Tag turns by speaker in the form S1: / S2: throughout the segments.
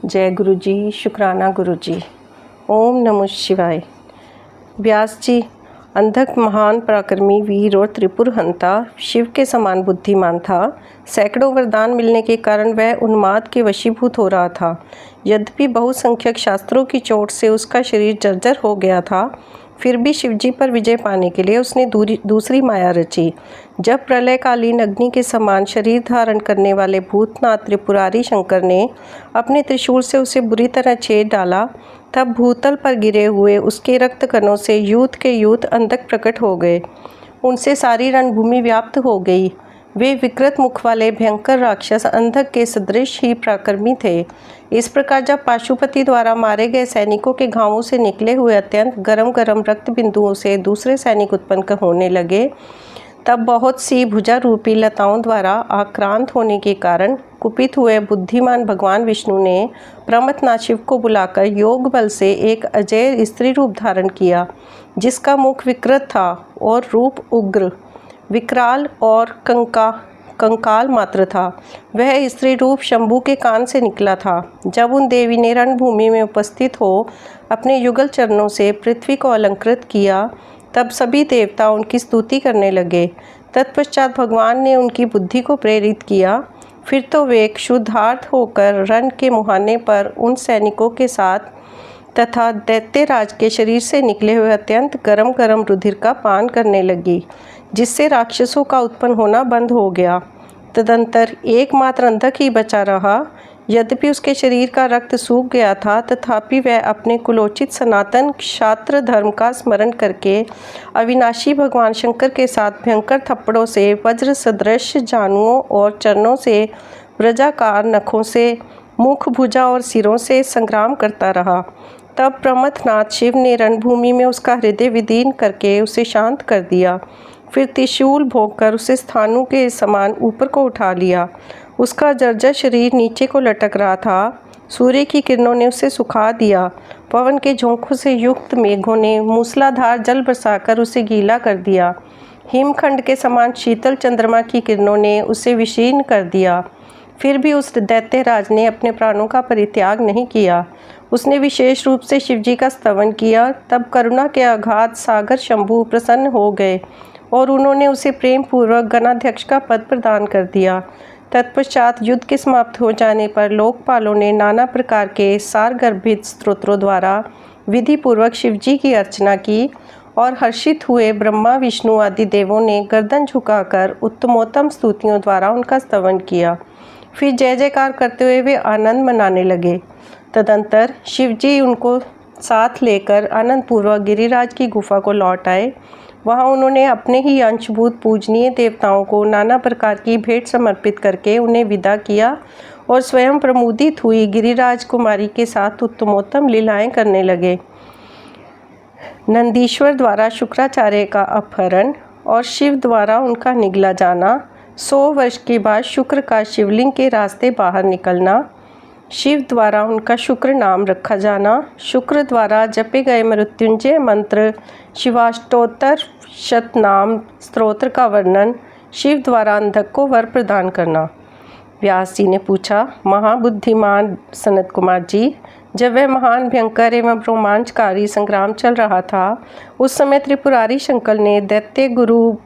S1: जय गुरु जी, शुक्राना गुरु जी। ओम नमः शिवाय। व्यास जी, अंधक महान पराक्रमी वीर और त्रिपुर हंता, शिव के समान बुद्धिमान था। सैकड़ों वरदान मिलने के कारण वह उन्माद के वशीभूत हो रहा था। यद्यपि बहुसंख्यक शास्त्रों की चोट से उसका शरीर जर्जर हो गया था, फिर भी शिवजी पर विजय पाने के लिए उसने दूसरी माया रची। जब प्रलयकालीन अग्नि के समान शरीर धारण करने वाले भूतनाथ त्रिपुरारी शंकर ने अपने त्रिशूल से उसे बुरी तरह छेद डाला, तब भूतल पर गिरे हुए उसके रक्त कणों से यूथ के यूथ अंधक प्रकट हो गए। उनसे सारी रणभूमि व्याप्त हो गई। वे विकृत मुख वाले भयंकर राक्षस अंधक के सदृश ही पराक्रमी थे। इस प्रकार जब पाशुपति द्वारा मारे गए सैनिकों के घावों से निकले हुए अत्यंत गरम गरम रक्त बिंदुओं से दूसरे सैनिक उत्पन्न होने लगे, तब बहुत सी भुजा रूपी लताओं द्वारा आक्रांत होने के कारण कुपित हुए बुद्धिमान भगवान विष्णु ने प्रमथनाथ शिव को बुलाकर योग बल से एक अजय स्त्री रूप धारण किया, जिसका मुख विकृत था और रूप उग्र, विकराल और कंकाल मात्र था। वह स्त्री रूप शंभू के कान से निकला था। जब उन देवी ने रणभूमि में उपस्थित हो अपने युगल चरणों से पृथ्वी को अलंकृत किया, तब सभी देवता उनकी स्तुति करने लगे। तत्पश्चात भगवान ने उनकी बुद्धि को प्रेरित किया। फिर तो वे क्षुधार्त होकर रण के मुहाने पर उन सैनिकों के साथ तथा दैत्यराज के शरीर से निकले हुए अत्यंत गरम गरम रुधिर का पान करने लगी, जिससे राक्षसों का उत्पन्न होना बंद हो गया। तदंतर एकमात्र अंधक ही बचा रहा। यद्यपि उसके शरीर का रक्त सूख गया था, तथापि वह अपने कुलोचित सनातन क्षात्र धर्म का स्मरण करके अविनाशी भगवान शंकर के साथ भयंकर थप्पड़ों से, वज्र सदृश जानुओं और चरणों से, वज्राकार नखों से, मुख, भुजा और सिरों से संग्राम करता रहा। तब प्रमथनाथ शिव ने रणभूमि में उसका हृदय विदीर्ण करके उसे शांत कर दिया। फिर त्रिशूल भोंककर उसे स्थानों के समान ऊपर को उठा लिया। उसका जर्जर शरीर नीचे को लटक रहा था। सूर्य की किरणों ने उसे सुखा दिया। पवन के झोंकों से युक्त मेघों ने मूसलाधार जल बरसाकर उसे गीला कर दिया। हिमखंड के समान शीतल चंद्रमा की किरणों ने उसे विशीर्ण कर दिया। फिर भी उस दैत्यराज ने अपने प्राणों का परित्याग नहीं किया। उसने विशेष रूप से शिवजी का स्तवन किया। तब करुणा के अगाध सागर शंभु प्रसन्न हो गए और उन्होंने उसे प्रेम पूर्वक गणाध्यक्ष का पद प्रदान कर दिया। तत्पश्चात युद्ध के समाप्त हो जाने पर लोकपालों ने नाना प्रकार के सारगर्भित स्तोत्रों द्वारा विधि पूर्वक शिवजी की अर्चना की और हर्षित हुए ब्रह्मा विष्णु आदि देवों ने गर्दन झुकाकर उत्तमोत्तम स्तुतियों द्वारा उनका स्तवन किया। फिर जय जयकार करते हुए वे आनंद मनाने लगे। तदंतर शिवजी उनको साथ लेकर आनंद पूर्वक गिरिराज की गुफा को लौट आए। वहाँ उन्होंने अपने ही अंशभूत पूजनीय देवताओं को नाना प्रकार की भेंट समर्पित करके उन्हें विदा किया और स्वयं प्रमुदित हुई गिरिराज कुमारी के साथ उत्तमोत्तम लीलाएं करने लगे। नंदीश्वर द्वारा शुक्राचार्य का अपहरण और शिव द्वारा उनका निगला जाना, 100 वर्ष के बाद शुक्र का शिवलिंग के रास्ते बाहर निकलना, शिव द्वारा उनका शुक्र नाम रखा जाना, शुक्र द्वारा जपे गए मृत्युंजय मंत्र शिवाष्टोत्तर शतनाम स्तोत्र का वर्णन, शिव द्वारा अंधक को वर प्रदान करना। व्यास जी ने पूछा, महाबुद्धिमान सनत कुमार जी, जब वह महान भयंकर एवं रोमांचकारी संग्राम चल रहा था, उस समय त्रिपुरारी शंकर ने दैत्य गुरु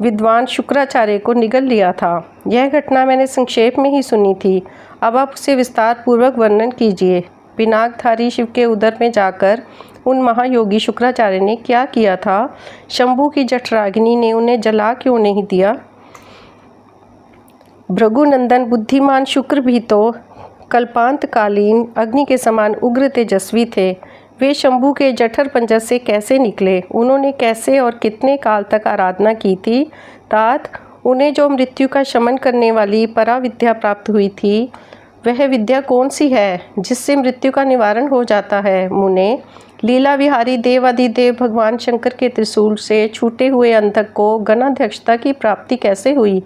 S1: विद्वान शुक्राचार्य को निगल लिया था। यह घटना मैंने संक्षेप में ही सुनी थी। अब आप उसे विस्तार पूर्वक वर्णन कीजिए। पिनाकधारी शिव के उदर में जाकर उन महायोगी शुक्राचार्य ने क्या किया था? शंभू की जठराग्नि ने उन्हें जला क्यों नहीं दिया? भृगुनंदन बुद्धिमान शुक्र भी तो कल्पांतकालीन अग्नि के समान उग्र तेजस्वी थे। वे शंभू के जठर पंजर से कैसे निकले? उन्होंने कैसे और कितने काल तक आराधना की थी? तात, उन्हें जो मृत्यु का शमन करने वाली पराविद्या प्राप्त हुई थी, वह विद्या कौन सी है जिससे मृत्यु का निवारण हो जाता है? मुने, लीला विहारी देवादिदेव भगवान शंकर के त्रिशूल से छूटे हुए अंधक को गणाध्यक्षता की प्राप्ति कैसे हुई?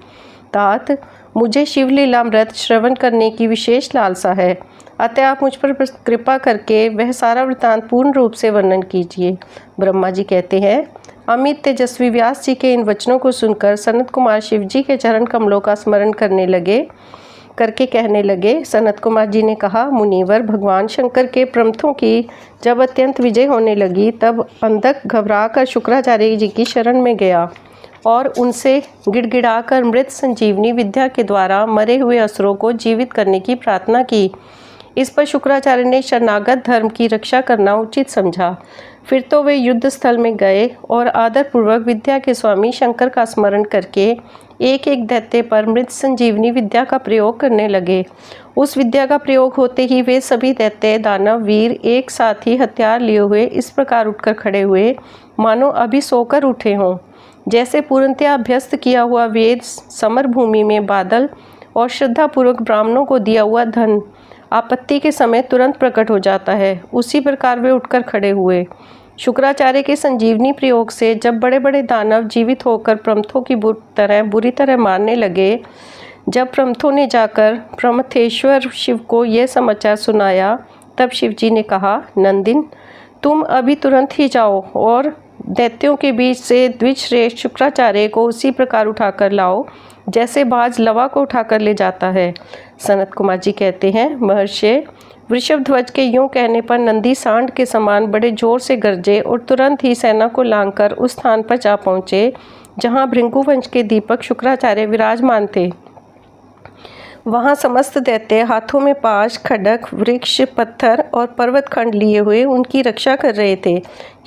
S1: तात, मुझे शिवलीलामृत श्रवण करने की विशेष लालसा है, अतः आप मुझ पर कृपा करके वह सारा वृतांत पूर्ण रूप से वर्णन कीजिए। ब्रह्मा जी कहते हैं, अमित तेजस्वी व्यास जी के इन वचनों को सुनकर सनत कुमार शिव जी के चरण कमलों का स्मरण करने लगे। करके कहने लगे। सनत कुमार जी ने कहा, मुनिवर, भगवान शंकर के प्रमथों की जब अत्यंत विजय होने लगी तब अंधक घबराकर शुक्राचार्य जी की शरण में गया और उनसे गिड़गिड़ाकर मृत संजीवनी विद्या के द्वारा मरे हुए असुरों को जीवित करने की प्रार्थना की। इस पर शुक्राचार्य ने शरणागत धर्म की रक्षा करना उचित समझा। फिर तो वे युद्ध स्थल में गए और आदरपूर्वक विद्या के स्वामी शंकर का स्मरण करके एक एक दैत्य पर मृत संजीवनी विद्या का प्रयोग करने लगे। उस विद्या का प्रयोग होते ही वे सभी दैत्य दानव वीर एक साथ ही हथियार लिए हुए इस प्रकार उठकर खड़े हुए मानो अभी सोकर उठे हों। जैसे पूर्णतया अभ्यस्त किया हुआ वेद समर भूमि में बादल और श्रद्धापूर्वक ब्राह्मणों को दिया हुआ धन आपत्ति के समय तुरंत प्रकट हो जाता है, उसी प्रकार वे उठकर खड़े हुए। शुक्राचार्य के संजीवनी प्रयोग से जब बड़े बड़े दानव जीवित होकर प्रमथों की बुरी तरह मारने लगे, जब प्रमथों ने जाकर प्रमथेश्वर शिव को यह समाचार सुनाया, तब शिव जी ने कहा, नंदिन, तुम अभी तुरंत ही जाओ और दैत्यों के बीच से द्विजश्रेष्ठ शुक्राचार्य को उसी प्रकार उठाकर लाओ जैसे बाज लवा को उठाकर ले जाता है। सनत कुमार जी कहते हैं, महर्षि, वृषभध्वज के यूं कहने पर नंदी सांड के समान बड़े जोर से गरजे और तुरंत ही सेना को लांघकर उस स्थान पर जा पहुँचे जहाँ भृंगुवंश के दीपक शुक्राचार्य विराजमान थे। वहाँ समस्त दैत्य हाथों में पाश, खड्ग, वृक्ष, पत्थर और पर्वत खंड लिए हुए उनकी रक्षा कर रहे थे।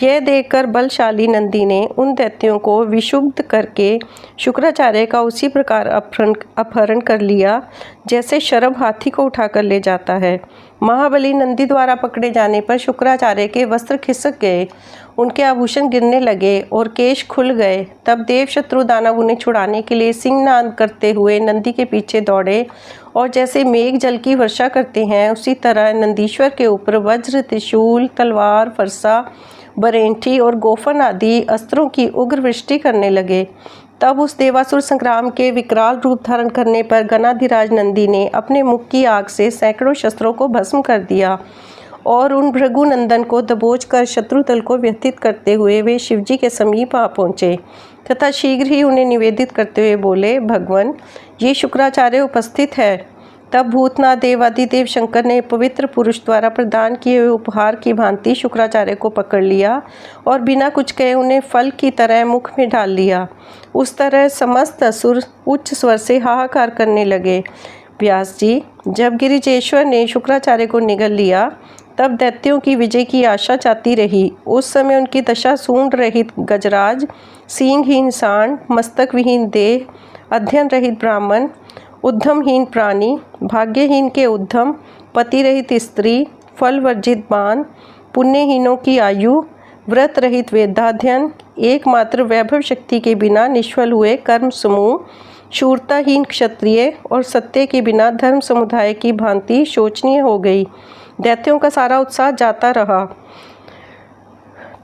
S1: यह देखकर बलशाली नंदी ने उन दैत्यों को विशुद्ध करके शुक्राचार्य का उसी प्रकार अपहरण कर लिया जैसे शरभ हाथी को उठाकर ले जाता है। महाबली नंदी द्वारा पकड़े जाने पर शुक्राचार्य के वस्त्र खिसक गए, उनके आभूषण गिरने लगे और केश खुल गए। तब देव शत्रु दानव उन्हें छुड़ाने के लिए सिंहनाद करते हुए नंदी के पीछे दौड़े और जैसे मेघ जल की वर्षा करते हैं उसी तरह नंदीश्वर के ऊपर वज्र, त्रिशूल, तलवार, फरसा, बरेंठी और गोफन आदि अस्त्रों की उग्र वृष्टि करने लगे। तब उस देवासुर संग्राम के विकराल रूप धारण करने पर गणाधिराज नंदी ने अपने मुख की आग से सैकड़ों शस्त्रों को भस्म कर दिया और उन भृगुनंदन को दबोच कर शत्रु दल को व्यथित करते हुए वे शिवजी के समीप आ पहुँचे तथा शीघ्र ही उन्हें निवेदित करते हुए बोले, भगवान, ये शुक्राचार्य उपस्थित है। तब भूतनाथ देवादिदेव शंकर ने पवित्र पुरुष द्वारा प्रदान किए हुए उपहार की भांति शुक्राचार्य को पकड़ लिया और बिना कुछ कहे उन्हें फल की तरह मुख में डाल लिया। उस तरह समस्त असुर उच्च स्वर से हाहाकार करने लगे। व्यास जी, जब गिरिजेश्वर ने शुक्राचार्य को निगल लिया तब दैत्यों की विजय की आशा जाती रही। उस समय उनकी दशा सूंड रहित गजराज, सींगहीन सांड, मस्तक विहीन देह, अध्ययन रहित ब्राह्मण, उद्यमहीन प्राणी, भाग्यहीन के उद्यम, पति रहित स्त्री, फल वर्जित बाण, पुण्यहीनों की आयु, व्रत रहित वेदाध्ययन, एकमात्र वैभव शक्ति के बिना निष्फल हुए कर्म समूह, शूरताहीन क्षत्रिय और सत्य के बिना धर्म समुदाय की भांति शोचनीय हो गई। दैत्यों का सारा उत्साह जाता रहा।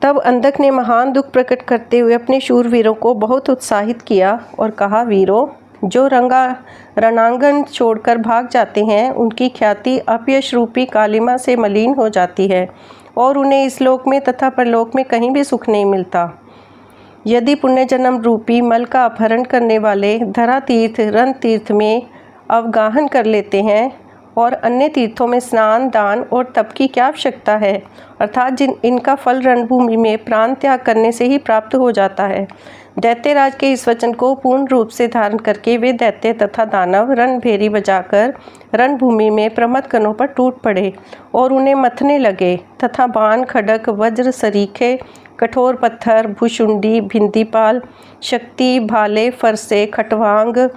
S1: तब अंधक ने महान दुख प्रकट करते हुए अपने शूरवीरों को बहुत उत्साहित किया और कहा, वीरों, जो रणांगन छोड़कर भाग जाते हैं उनकी ख्याति अपयश रूपी कालिमा से मलिन हो जाती है और उन्हें इस लोक में तथा परलोक में कहीं भी सुख नहीं मिलता। यदि पुण्य जन्म रूपी मल का अपहरण करने वाले धरा तीर्थ, रण तीर्थ में अवगाहन कर लेते हैं और अन्य तीर्थों में स्नान, दान और तप की क्या आवश्यकता है, अर्थात इनका फल रणभूमि में प्राण त्याग करने से ही प्राप्त हो जाता है। दैत्यराज के इस वचन को पूर्ण रूप से धारण करके वे दैत्य तथा दानव रणभेरी बजाकर रणभूमि में प्रमथ गणों पर टूट पड़े और उन्हें मथने लगे तथा बाण, खड्ग, वज्र, सरीखे, कठोर पत्थर, भुशुंडी, भिंदीपाल, शक्ति, भाले, फरसे, खटवांग,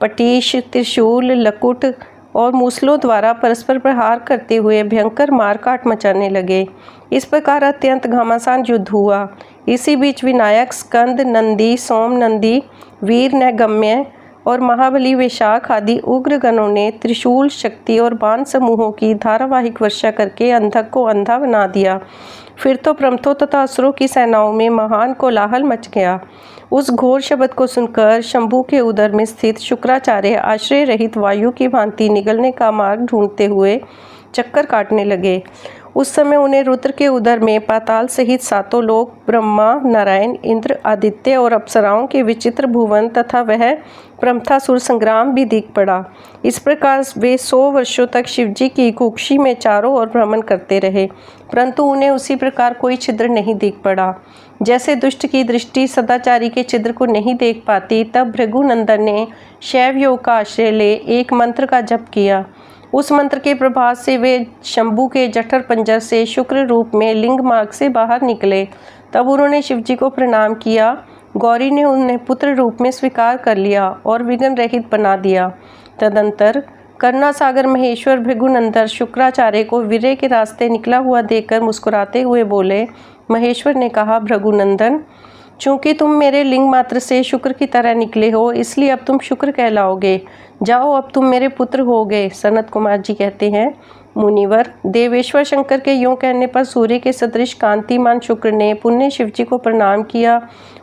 S1: पटीश, त्रिशूल, लकुट और मूसलों द्वारा परस्पर प्रहार करते हुए भयंकर मारकाट मचाने लगे। इस प्रकार अत्यंत घमासान युद्ध हुआ। इसी बीच विनायक, स्कंद, नंदी, सोम नंदी, वीर नैगम्य और महाबली वैशाख आदि उग्र गणों ने त्रिशूल, शक्ति और बाण समूहों की धारावाहिक वर्षा करके अंधक को अंधा बना दिया। फिर तो प्रमथों तथा असुरों की सेनाओं में महान कोलाहल मच गया। उस घोर शब्द को सुनकर शंभू के उदर में स्थित शुक्राचार्य आश्रय रहित वायु की भांति निगलने का मार्ग ढूंढते हुए चक्कर काटने लगे। उस समय उन्हें रुद्र के उदर में पाताल सहित सातों लोक, ब्रह्मा, नारायण, इंद्र, आदित्य और अप्सराओं के विचित्र भुवन तथा वह प्रमथासुर संग्राम भी दिख पड़ा। इस प्रकार वे 100 वर्षों तक शिवजी की कुक्षी में चारों ओर भ्रमण करते रहे, परंतु उन्हें उसी प्रकार कोई छिद्र नहीं दिख पड़ा। जैसे दुष्ट की दृष्टि सदाचारी के छिद्र को नहीं देख पाती, तब भृगुनंदन ने शैव योग का आश्रय ले एक मंत्र का जप किया। उस मंत्र के प्रभाव से वे शंभू के जठर पंजर से शुक्र रूप में लिंग मार्ग से बाहर निकले। तब उन्होंने शिवजी को प्रणाम किया। गौरी ने उन्हें पुत्र रूप में स्वीकार कर लिया और विघ्न रहित बना दिया। तदंतर करुणासागर महेश्वर भृगुनंदन शुक्राचार्य को वीर्य के रास्ते निकला हुआ देखकर मुस्कुराते हुए बोले। महेश्वर ने कहा, भृगुनंदन, चूंकि तुम मेरे लिंग मात्र से शुक्र की तरह निकले हो, इसलिए अब तुम शुक्र कहलाओगे। जाओ, अब तुम मेरे पुत्र हो गए। सनत कुमार जी कहते हैं, मुनिवर, देवेश्वर शंकर के यूं कहने पर सूर्य के सदृश कांतिमान शुक्र ने पुण्य शिवजी को प्रणाम किया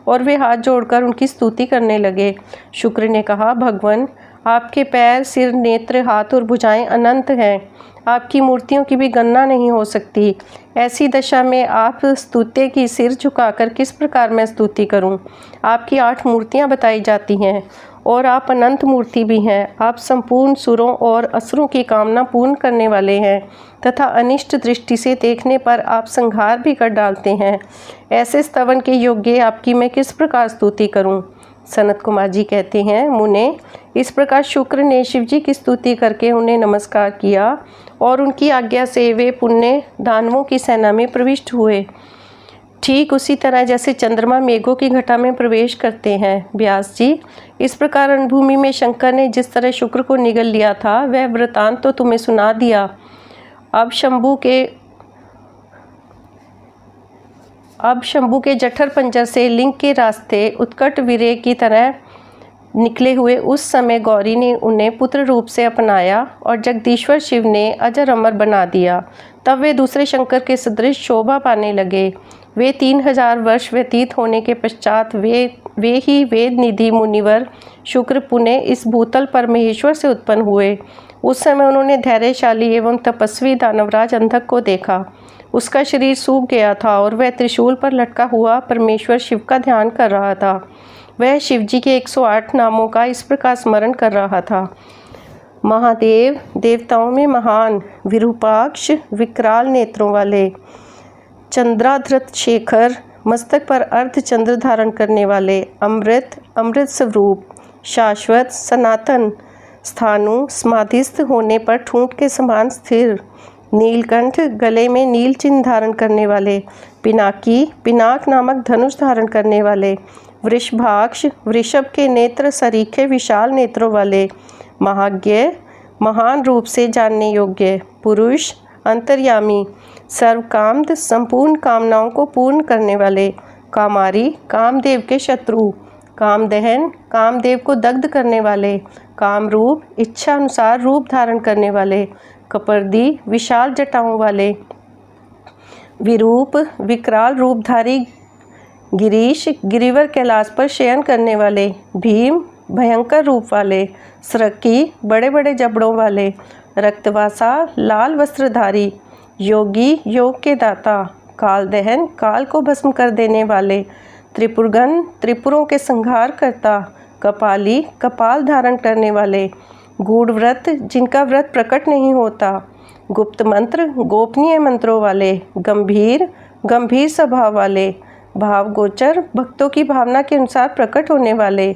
S1: और वे हाथ जोड़कर उनकी स्तुति करने लगे। शुक्र ने कहा, भगवान, आपके पैर, सिर, नेत्र, हाथ और भुजाएं अनंत हैं। आपकी मूर्तियों की भी गणना नहीं हो सकती। ऐसी दशा में आप स्तुत्य की सिर झुकाकर किस प्रकार मैं स्तुति करूं? आपकी 8 मूर्तियां बताई जाती हैं और आप अनंत मूर्ति भी हैं। आप संपूर्ण सुरों और असुरों की कामना पूर्ण करने वाले हैं तथा अनिष्ट दृष्टि से देखने पर आप संहार भी कर डालते हैं। ऐसे स्तवन के योग्य आपकी मैं किस प्रकार स्तुति करूं? सनत कुमार जी कहते हैं, मुने, इस प्रकार शुक्र ने शिवजी की स्तुति करके उन्हें नमस्कार किया और उनकी आज्ञा से वे पुण्य दानवों की सेना में प्रविष्ट हुए। ठीक उसी तरह जैसे चंद्रमा मेघों की घटा में प्रवेश करते हैं। व्यास जी, इस प्रकार रणभूमि में शंकर ने जिस तरह शुक्र को निगल लिया था, वह वृतांत तो तुम्हें सुना दिया। अब शंभू के जठर पंजर से लिंग के रास्ते उत्कट वीर्य की तरह निकले हुए उस समय गौरी ने उन्हें पुत्र रूप से अपनाया और जगदीश्वर शिव ने अजर अमर बना दिया। तब वे दूसरे शंकर के सदृश शोभा पाने लगे। वे 3000 वर्ष व्यतीत होने के पश्चात वे ही वेद निधि मुनिवर शुक्र पुनः इस भूतल पर महेश्वर से उत्पन्न हुए। उस समय उन्होंने धैर्यशाली एवं तपस्वी दानवराज अंधक को देखा। उसका शरीर सूख गया था और वह त्रिशूल पर लटका हुआ परमेश्वर शिव का ध्यान कर रहा था। वह शिवजी के 108 नामों का इस प्रकार स्मरण कर रहा था। महादेव, देवताओं में महान, विरूपाक्ष, विकराल नेत्रों वाले, चंद्राधृत शेखर, मस्तक पर अर्ध चंद्र धारण करने वाले, अमृत स्वरूप, शाश्वत, सनातन, स्थाणु, समाधिस्थ होने पर ठूंठ के समान स्थिर, नीलकंठ, गले में नील चिन्ह धारण करने वाले, पिनाकी, पिनाक नामक धनुष धारण करने वाले, वृषभाक्ष, वृषभ के नेत्र सरीखे विशाल नेत्रों वाले, महाज्ञ, महान रूप से जानने योग्य, पुरुष, अंतर्यामी, सर्वकामद, संपूर्ण कामनाओं को पूर्ण करने वाले, कामारी, कामदेव के शत्रु, कामदहन, कामदेव को दग्ध करने वाले, कामरूप, इच्छा अनुसार रूप धारण करने वाले, कपर्दी, विशाल जटाओं वाले, विरूप, विकराल रूपधारी, गिरीश, गिरिवर कैलाश पर शयन करने वाले, भीम, भयंकर रूप वाले, सरकी, बड़े बड़े जबड़ों वाले, रक्तवासा, लाल वस्त्रधारी, योगी, योग के दाता, कालदहन, काल को भस्म कर देने वाले, त्रिपुरगन, त्रिपुरों के संहार करता, कपाली, कपाल धारण करने वाले, गूढ़ व्रत, जिनका व्रत प्रकट नहीं होता, गुप्त मंत्र, गोपनीय मंत्रों वाले, गंभीर, गंभीर स्वभाव वाले, भावगोचर, भक्तों की भावना के अनुसार प्रकट होने वाले,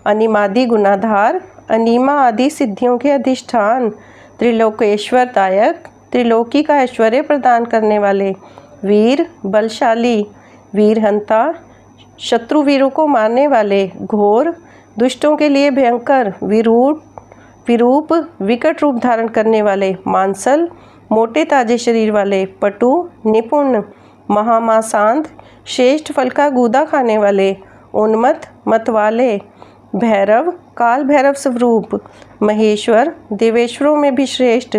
S1: अनिमादि गुणाधार, अनिमा आदि सिद्धियों के अधिष्ठान, त्रिलोकेश्वर दायक, त्रिलोकी का ऐश्वर्य प्रदान करने वाले, वीर, बलशाली, वीरहंता, शत्रुवीरों को मारने वाले, घोर, दुष्टों के लिए भयंकर, विरूप, विकट रूप धारण करने वाले, मांसल, मोटे ताजे शरीर वाले, पटु, निपुण, महामासांत, श्रेष्ठ फल का गूदा खाने वाले, उन्मत्त, मतवाले, भैरव, काल भैरव स्वरूप, महेश्वर, देवेश्वरों में भी श्रेष्ठ,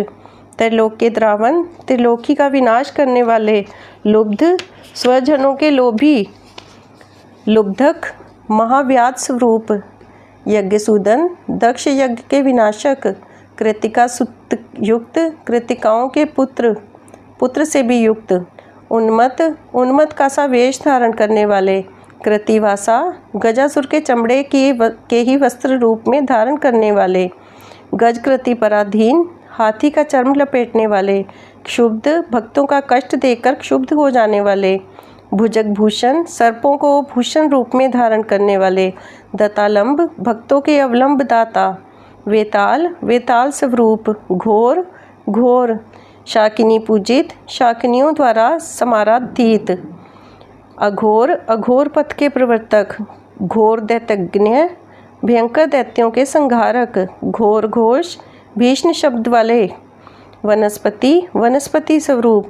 S1: त्रिलोक के द्रावण, त्रिलोकी का विनाश करने वाले, लुब्ध, स्वजनों के लोभी, लुब्धक, महाव्याध स्वरूप, यज्ञसूदन, दक्ष यज्ञ के विनाशक, कृतिका सुत युक्त, कृतिकाओं के पुत्र, पुत्र से भी युक्त, उन्मत्त का सा वेश धारण करने वाले, कृतिवासा गजासुर के चमड़े के ही वस्त्र रूप में धारण करने वाले, गजकृति पराधीन हाथी का चर्म लपेटने वाले, क्षुब्ध भक्तों का कष्ट देकर क्षुब्ध हो जाने वाले, भुजग भूषण सर्पों को भूषण रूप में धारण करने वाले, दतालंब भक्तों के अवलंब दाता, वेताल स्वरूप, घोर शाकिनी पूजित शाकिनियों द्वारा समाराधित, अघोर पथ के प्रवर्तक, घोर दैत्यज्ञ भयंकर दैत्यों के संहारक, घोर घोष भीषण शब्द वाले, वनस्पति स्वरूप,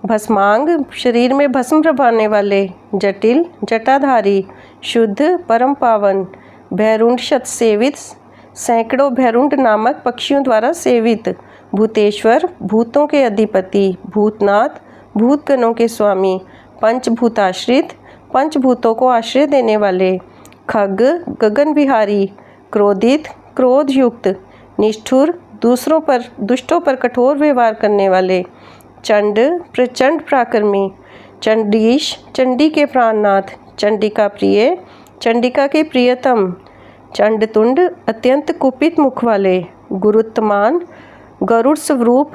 S1: भस्मांग शरीर में भस्म प्रभाने वाले, जटिल जटाधारी, शुद्ध परम पावन, भैरुंड शत सेवित सैकड़ों भैरुंड नामक पक्षियों द्वारा सेवित, भूतेश्वर भूतों के अधिपति, भूतनाथ भूतगणों के स्वामी, पंचभूताश्रित पंचभूतों को आश्रय देने वाले, खग गगन विहारी, क्रोधित क्रोध युक्त, निष्ठुर दुष्टों पर कठोर व्यवहार करने वाले, चंड प्रचंड पराक्रमी, चंडीश चंडी के प्राणनाथ, चंडिका प्रिय चंडिका के प्रियतम, चंडतुंड अत्यंत कुपित मुख वाले, गुरुत्तमान गरुड़ स्वरूप,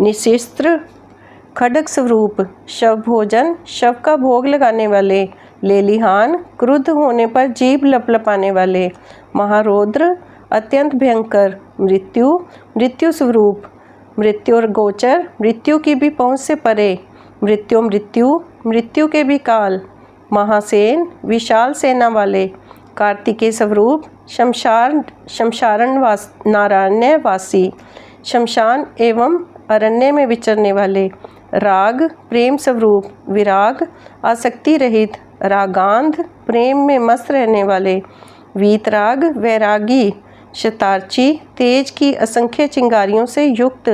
S1: निशिस्त्र खड्ग स्वरूप, शव भोजन शव का भोग लगाने वाले, लेलिहान क्रुद्ध होने पर जीभ लपलपाने वाले, महारौद्र अत्यंत भयंकर, मृत्यु स्वरूप, मृत्युर गोचर मृत्यु की भी पहुँच से परे, मृत्यु के भी काल, महासेन विशाल सेना वाले, कार्तिकेय स्वरूप, नारायण्य वासी, शमशान एवं अरण्य में विचरने वाले, राग प्रेम स्वरूप, विराग आसक्ति रहित, रागांध प्रेम में मस्त रहने वाले, वीतराग वैरागी, शतार्ची तेज की असंख्य चिंगारियों से युक्त,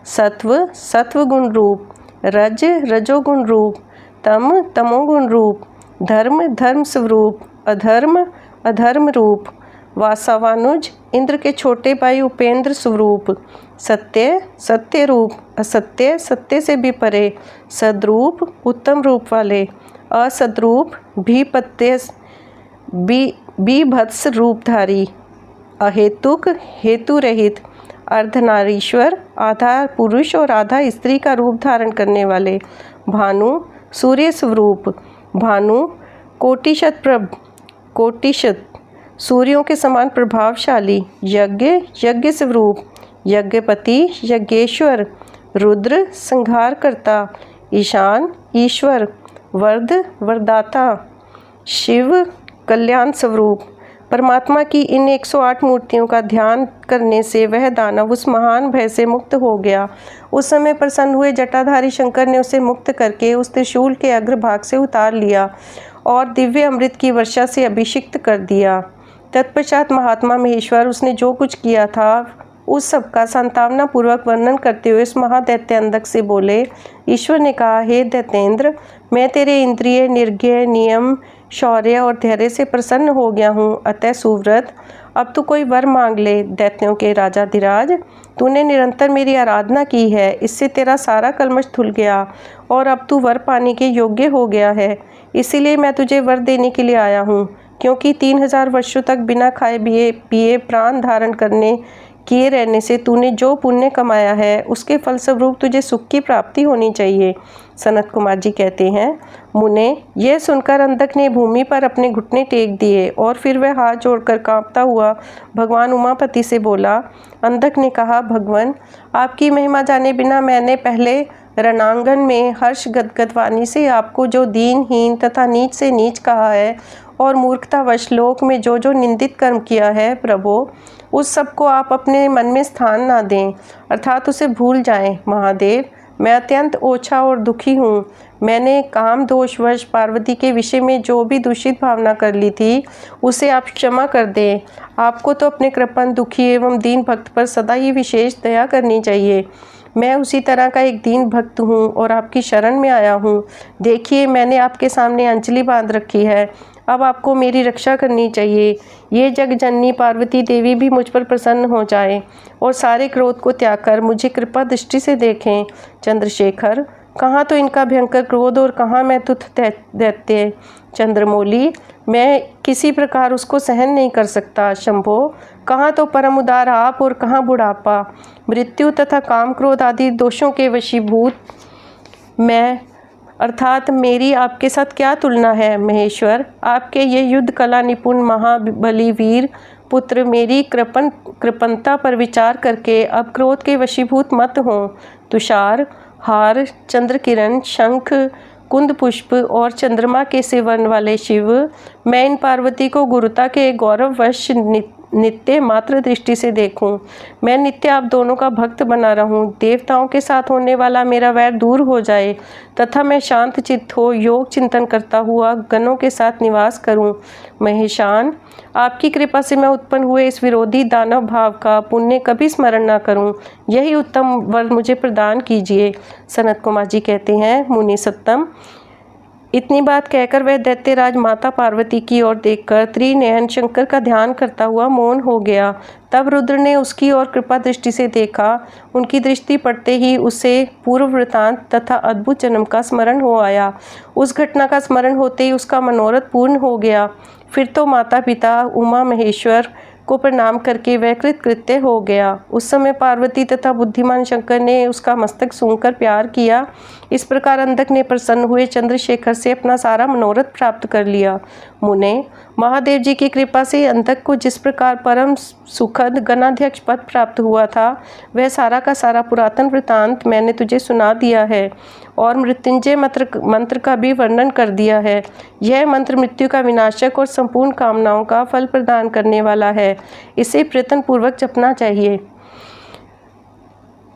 S1: सत्व गुण रूप, रजोगुण रूप, तमोगुण रूप, धर्म स्वरूप, अधर्म रूप, वासवानुज इंद्र के छोटे भाई उपेंद्र स्वरूप, सत्य रूप, असत्य सत्य से भी परे, सद्रूप उत्तम रूप वाले, असद्रूप भीभत्स रूपधारी, अहेतुक हेतु रहित, अर्धनारीश्वर आधा पुरुष और आधा स्त्री का रूप धारण करने वाले, भानु सूर्य स्वरूप, भानु कोटिशत सूर्यों के समान प्रभावशाली, यज्ञ स्वरूप, यज्ञपति यज्ञेश्वर, रुद्र संहार करता, ईशान ईश्वर, वरदाता, शिव कल्याण स्वरूप। परमात्मा की इन 108 मूर्तियों का ध्यान करने से वह दानव उस महान भय से मुक्त हो गया। उस समय प्रसन्न हुए जटाधारी शंकर ने उसे मुक्त करके उस त्रिशूल के अग्रभाग से उतार लिया और दिव्य अमृत की वर्षा से अभिषिक्त कर दिया। तत्पश्चात महात्मा महेश्वर उसने जो कुछ किया था उस सब का सांत्वना पूर्वक वर्णन करते हुए उस महादैत्य अंधक से बोले। ईश्वर ने कहा, हे दैत्येंद्र, मैं तेरे इंद्रिय निर्ज्ञ नियम शौर्य और धैर्य से प्रसन्न हो गया हूँ। अतः सुव्रत, अब तू कोई वर मांग ले। दैत्यों के राजाधिराज, तूने निरंतर मेरी आराधना की है, इससे तेरा सारा कलमश धुल गया और अब तू वर पाने के योग्य हो गया है। इसीलिए मैं तुझे वर देने के लिए आया हूँ, क्योंकि 3000 वर्षों तक बिना खाए पिए प्राण धारण किए रहने से तूने जो पुण्य कमाया है उसके फलस्वरूप तुझे सुख की प्राप्ति होनी चाहिए। सनत कुमार जी कहते हैं, मुने, यह सुनकर अंधक ने भूमि पर अपने घुटने टेक दिए और फिर वह हाथ जोड़कर कांपता हुआ भगवान उमापति से बोला। अंधक ने कहा, भगवान, आपकी महिमा जाने बिना मैंने पहले रणांगन में हर्ष गदगद वाणी से आपको जो दीनहीन तथा नीच से नीच कहा है और मूर्खतावश लोक में जो जो निंदित कर्म किया है, प्रभु उस सब को आप अपने मन में स्थान ना दें, अर्थात उसे भूल जाएं। महादेव, मैं अत्यंत ओछा और दुखी हूँ। मैंने काम दोषवश पार्वती के विषय में जो भी दूषित भावना कर ली थी उसे आप क्षमा कर दें। आपको तो अपने कृपण दुखी एवं दीन भक्त पर सदा ही विशेष दया करनी चाहिए। मैं उसी तरह का एक दीन भक्त हूँ और आपकी शरण में आया हूँ। देखिए, मैंने आपके सामने अंजलि बांध रखी है। अब आपको मेरी रक्षा करनी चाहिए। ये जगजननी पार्वती देवी भी मुझ पर प्रसन्न हो जाए और सारे क्रोध को त्याग कर मुझे कृपा दृष्टि से देखें। चंद्रशेखर, कहाँ तो इनका भयंकर क्रोध और कहाँ मैं तुच्छ दैत्य। चंद्रमौली, मैं किसी प्रकार उसको सहन नहीं कर सकता। शंभो, कहाँ तो परम उदार आप और कहाँ बुढ़ापा, मृत्यु तथा काम क्रोध आदि दोषों के वशीभूत मैं, अर्थात मेरी आपके साथ क्या तुलना है। महेश्वर, आपके ये युद्ध कला निपुण महाबली वीर पुत्र मेरी कृपणता पर विचार करके अब क्रोध के वशीभूत मत हों। तुषार, हार, चंद्रकिरण, शंख, कुंद पुष्प और चंद्रमा के से वर्ण वाले शिव, मैं इन पार्वती को गुरुता के गौरववश नित्य मात्र दृष्टि से देखूं। मैं नित्य आप दोनों का भक्त बना रहूं। देवताओं के साथ होने वाला मेरा वैर दूर हो जाए तथा मैं शांत चित्त हो योग चिंतन करता हुआ गणों के साथ निवास करूं। महेशान, आपकी कृपा से मैं उत्पन्न हुए इस विरोधी दानव भाव का पुण्य कभी स्मरण न करूं। यही उत्तम वर मुझे प्रदान कीजिए। सनत कुमार जी कहते हैं, मुनि सत्तम, इतनी बात कहकर वह दैत्यराज माता पार्वती की ओर देखकर त्रिनयन शंकर का ध्यान करता हुआ मौन हो गया। तब रुद्र ने उसकी ओर कृपा दृष्टि से देखा। उनकी दृष्टि पड़ते ही उसे पूर्व वृतांत तथा अद्भुत जन्म का स्मरण हो आया। उस घटना का स्मरण होते ही उसका मनोरथ पूर्ण हो गया। फिर तो माता पिता उमा महेश्वर को प्रणाम करके वह कृतकृत्य हो गया। उस समय पार्वती तथा बुद्धिमान शंकर ने उसका मस्तक सूंघकर प्यार किया। इस प्रकार अंधक ने प्रसन्न हुए चंद्रशेखर से अपना सारा मनोरथ प्राप्त कर लिया। मुने, महादेव जी की कृपा से अंधक को जिस प्रकार परम सुखद गणाध्यक्ष पद प्राप्त हुआ था, वह सारा का सारा पुरातन वृतांत मैंने तुझे सुना दिया है और मृत्युंजय मंत्र का भी वर्णन कर दिया है। यह मंत्र मृत्यु का विनाशक और संपूर्ण कामनाओं का फल प्रदान करने वाला है। इसे प्रयत्न पूर्वक जपना चाहिए।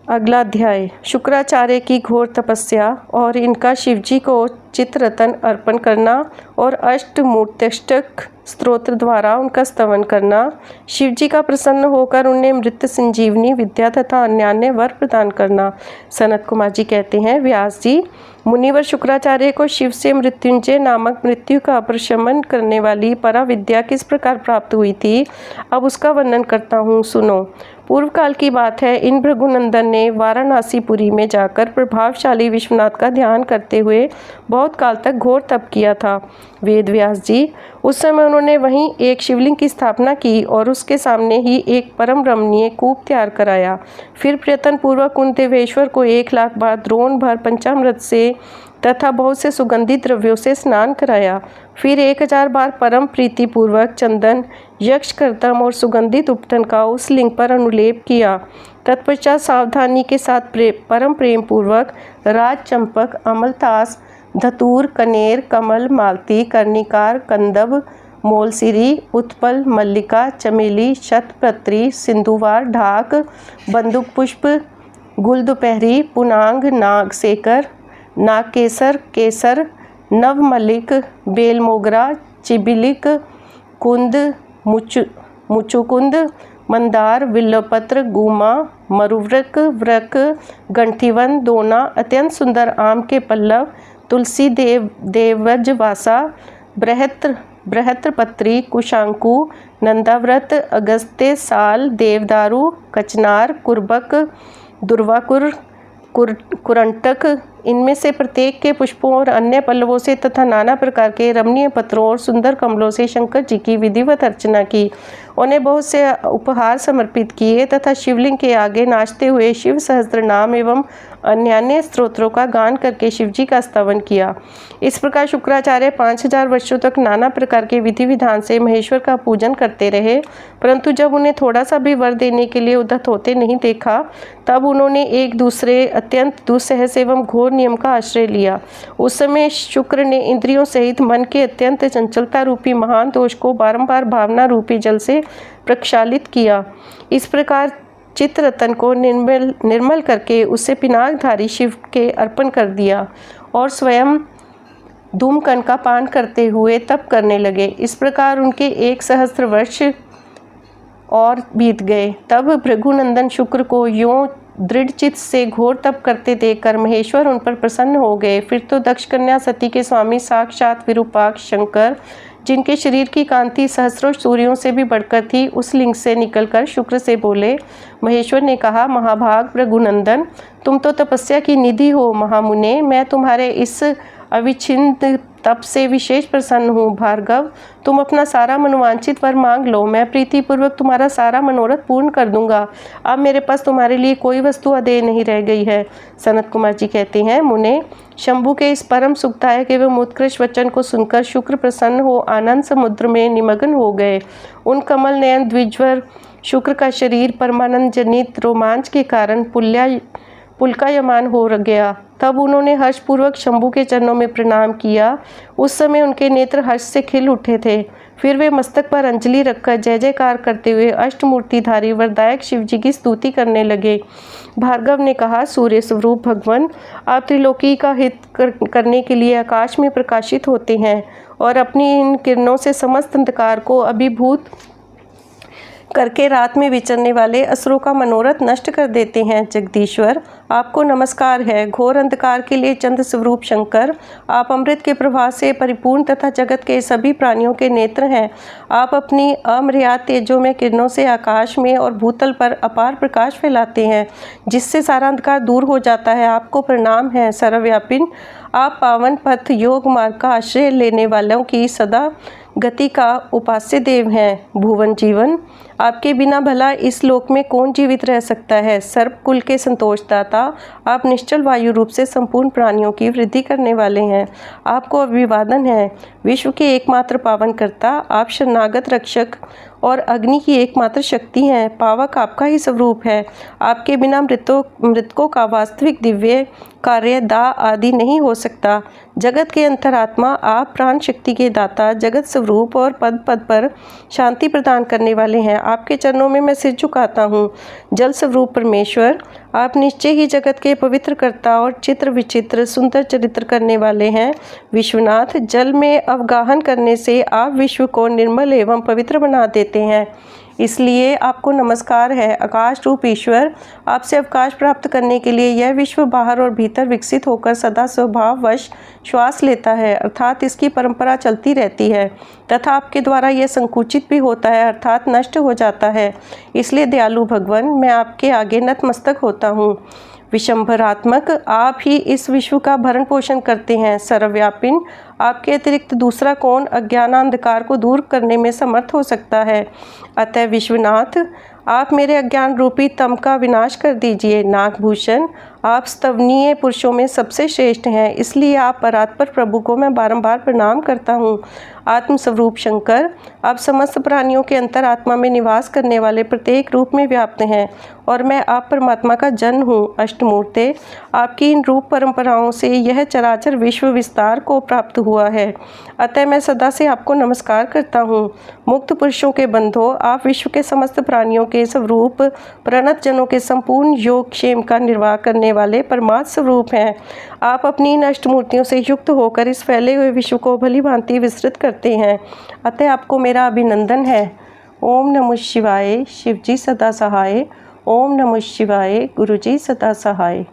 S1: अगला अध्याय, शुक्राचार्य की घोर तपस्या और इनका शिवजी को चित्ररतन अर्पण करना और अष्टमूर्त्यष्टक स्तोत्र द्वारा उनका स्तवन करना। शिवजी का प्रसन्न होकर उन्हें मृत संजीवनी विद्या तथा अन्यान्य वर प्रदान करना। सनत कुमार जी कहते हैं, व्यास जी, मुनिवर शुक्राचार्य को शिव से मृत्युंजय नामक मृत्यु का प्रशमन करने वाली परा विद्या किस प्रकार प्राप्त हुई थी, अब उसका वर्णन करता हूँ, सुनो। पूर्व काल की बात है। इन भृगुनंदन ने वाराणसीपुरी में जाकर प्रभावशाली विश्वनाथ का ध्यान करते हुए बहुत काल तक घोर तप किया था। वेद व्यास जी, उस समय उन्होंने वहीं एक शिवलिंग की स्थापना की और उसके सामने ही एक परम रमणीय कूप तैयार कराया। फिर प्रयत्न पूर्वक उन देवेश्वर को 1,00,000 बार द्रोण भर पंचामृत से तथा बहुत से सुगंधित द्रव्यों से स्नान कराया। फिर 1000 बार परम प्रीति पूर्वक चंदन, यक्ष कर्दम और सुगंधित उपटन का उस लिंग पर अनुलेप किया। तत्पश्चात सावधानी के साथ परम प्रेम पूर्वक राज चंपक, अमलतास, धतूर, कनेर, कमल, मालती, कर्णिकार, कंदब, मोलसिरी, उत्पल, मल्लिका, चमेली, शतपत्री, सिंधुवार, ढाक, बंदूक पुष्प, गुलदुपहरी, पुनांग, नाग सेकर, नागकेसर, केसर, नवमल्लिक, बेल मोगरा, चिबिलिक, कुंद, मुचुकुंद, मंदार, विल्लपत्र, गुमा, मरुव्रक, व्रक, गंठीवन, दोना, अत्यंत सुंदर आम के पल्लव, तुलसी, देवजवासा, बृहत्रपत्री, कुशांकु, नंदाव्रत, अगस्त्य, साल, देवदारू, कचनार, कुर्बक, दुर्वाकुर, कुरंटक, इनमें से प्रत्येक के पुष्पों और अन्य पल्लवों से तथा नाना प्रकार के रमणीय पत्रों और सुंदर कमलों से शंकर जी की विधिवत अर्चना की। उन्हें बहुत से उपहार समर्पित किए तथा शिवलिंग के आगे नाचते हुए शिव सहस्त्र नाम एवं अन्यान्य स्तोत्रों का गान करके शिवजी का स्तवन किया। इस प्रकार शुक्राचार्य 5000 वर्षों तक नाना प्रकार के विधि विधान से महेश्वर का पूजन करते रहे, परंतु जब उन्हें थोड़ा सा भी वर देने के लिए उद्यत होते नहीं देखा, तब उन्होंने एक दूसरे अत्यंत दुस्सहस एवं घोर नियम का आश्रय लिया। उस समय शुक्र ने इंद्रियों सहित मन के अत्यंत चंचलता रूपी महान दोष को बारंबार भावना रूपी जल से प्रक्षालित किया। इस प्रकार चित्ररतन को निर्मल करके उसे पिनाकधारी शिव के अर्पण कर दिया और स्वयं धूमकन का पान करते हुए तप करने लगे। इस प्रकार उनके 1 सहस्त्र वर्ष और बीत गए। तब भृगुनंदन शुक्र को यों दृढ़ चित्त से घोर तप करते देखकर महेश्वर उन पर प्रसन्न हो गए। फिर तो दक्ष कन्या सती के स्वामी साक्षात विरूपाक्ष शंकर जिनके शरीर की कांति सहस्रों सूर्यों से भी बढ़कर थी, उस लिंग से निकलकर शुक्र से बोले। महेश्वर ने कहा, महाभाग भृगुनंदन, तुम तो तपस्या की निधि हो महामुने, मैं तुम्हारे इस अविच्छिन्न तप से विशेष प्रसन्न हूँ। भार्गव, तुम अपना सारा मनोवांछित वर मांग लो, मैं प्रीतिपूर्वक तुम्हारा सारा मनोरथ पूर्ण कर दूंगा। अब मेरे पास तुम्हारे लिए कोई वस्तु अदेय नहीं रह गई है। सनत कुमार जी कहते हैं, मुने, शंभु के इस परम सुखदायक एवं उत्कृष्ट वचन को सुनकर शुक्र प्रसन्न हो आनंद समुद्र में निमग्न हो गए। उन कमल नयन द्विजवर शुक्र का शरीर परमानंद जनित रोमांच के कारण पुलकायमान हो गया। तब उन्होंने हर्षपूर्वक शंभु के चरणों में प्रणाम किया। उस समय उनके नेत्र हर्ष से खिल उठे थे। फिर वे मस्तक पर अंजलि रखकर जय जयकार करते हुए अष्टमूर्तिधारी वरदायक शिव जी की स्तुति करने लगे। भार्गव ने कहा, सूर्य स्वरूप भगवान, आप त्रिलोकी का हित करने के लिए आकाश में प्रकाशित होते हैं और अपनी इन किरणों से समस्त अंधकार को अभिभूत करके रात में विचरने वाले असुरों का मनोरथ नष्ट कर देते हैं। जगदीश्वर, आपको नमस्कार है। घोर अंधकार के लिए चंद्र स्वरूप शंकर, आप अमृत के प्रवाह से परिपूर्ण तथा जगत के सभी प्राणियों के नेत्र हैं। आप अपनी अमर्याद तेजों में किरणों से आकाश में और भूतल पर अपार प्रकाश फैलाते हैं, जिससे सारा अंधकार दूर हो जाता है। आपको प्रणाम है। सर्वव्यापिन, आप पावन पथ योग मार्ग का आश्रय लेने वालों की सदा गति का उपास्य देव हैं। भुवन जीवन, आपके बिना भला इस लोक में कौन जीवित रह सकता है। सर्प कुल के संतोषदाता, आप निश्चल वायु रूप से संपूर्ण प्राणियों की वृद्धि करने वाले हैं। आपको अभिवादन है। विश्व के एकमात्र पावन कर्ता, आप शरणागत रक्षक और अग्नि की एकमात्र शक्ति हैं। पावक आपका ही स्वरूप है। आपके बिना मृतकों का वास्तविक दिव्य कार्य दा आदि नहीं हो सकता। जगत के अंतरात्मा, आप प्राण शक्ति के दाता, जगत स्वरूप और पद पद पर शांति प्रदान करने वाले हैं। आपके चरणों में मैं सिर झुकाता हूँ। जल स्वरूप परमेश्वर, आप निश्चय ही जगत के पवित्र कर्ता और चित्र विचित्र सुंदर चरित्र करने वाले हैं। विश्वनाथ, जल में अवगाहन करने से आप विश्व को निर्मल एवं पवित्र बना देते हैं, इसलिए आपको नमस्कार है। आकाश रूप ईश्वर, आपसे अवकाश प्राप्त करने के लिए यह विश्व बाहर और भीतर विकसित होकर सदा स्वभाववश श्वास लेता है, अर्थात इसकी परंपरा चलती रहती है, तथा आपके द्वारा यह संकुचित भी होता है, अर्थात नष्ट हो जाता है। इसलिए दयालु भगवान, मैं आपके आगे नतमस्तक होता हूँ। विशंभरात्मक, आप ही इस विश्व का भरण पोषण करते हैं। सर्वव्यापिन, आपके अतिरिक्त दूसरा कौन अज्ञान अंधकार को दूर करने में समर्थ हो सकता है। अतः विश्वनाथ, आप मेरे अज्ञान रूपी तम का विनाश कर दीजिए। नागभूषण, आप स्तवनीय पुरुषों में सबसे श्रेष्ठ हैं, इसलिए आप परात्पर प्रभु को मैं बारंबार प्रणाम करता हूँ। आत्मस्वरूप शंकर, आप समस्त प्राणियों के अंतरात्मा में निवास करने वाले प्रत्येक रूप में व्याप्त हैं और मैं आप परमात्मा का जन हूँ। अष्टमूर्ते, आपकी इन रूप परंपराओं से यह चराचर विश्व विस्तार को प्राप्त हुआ है, अतः मैं सदा से आपको नमस्कार करता हूँ। मुक्त पुरुषों के बंधो, आप विश्व के समस्त प्राणियों के स्वरूप प्रणत जनों के संपूर्ण योग क्षेम का निर्वाह करने वाले परमात्म स्वरूप हैं। आप अपनी इन अष्टमूर्तियों से युक्त होकर इस फैले हुए विश्व को भली भांति विस्तृत करते हैं, अतः आपको मेरा अभिनंदन है। ओम नमः शिवाय। शिव जी सदा सहाय। ओम नमः शिवाय। गुरु जी सदा सहाय।